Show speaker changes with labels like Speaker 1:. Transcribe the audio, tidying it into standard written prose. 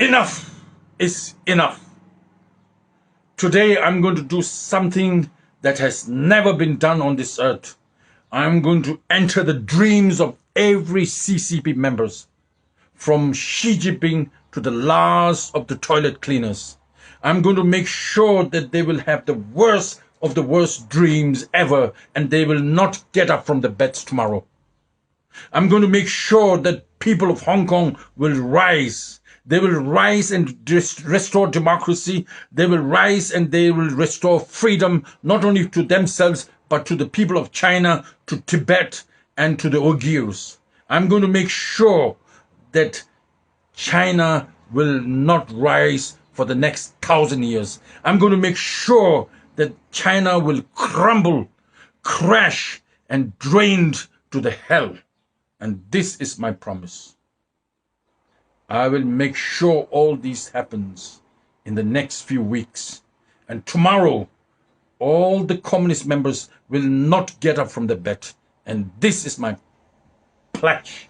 Speaker 1: Enough is enough. Today I'm going to do something that has never been done on this earth. I'm going to enter the dreams of every CCP members, from Xi Jinping to the last of the toilet cleaners. I'm going to make sure that they will have the worst of the worst dreams ever, and they will not get up from the beds tomorrow. I'm going to make sure that people of Hong Kong will rise. They will rise and restore democracy. They will rise and they will restore freedom, not only to themselves, but to the people of China, to Tibet, and to the Uyghurs. I'm going to make sure that China will not rise for the next 1,000 years. I'm going to make sure that China will crumble, crash, and drained to the hell. And this is my promise. I will make sure all this happens in the next few weeks. And tomorrow, all the communist members will not get up from the bed. And this is my pledge.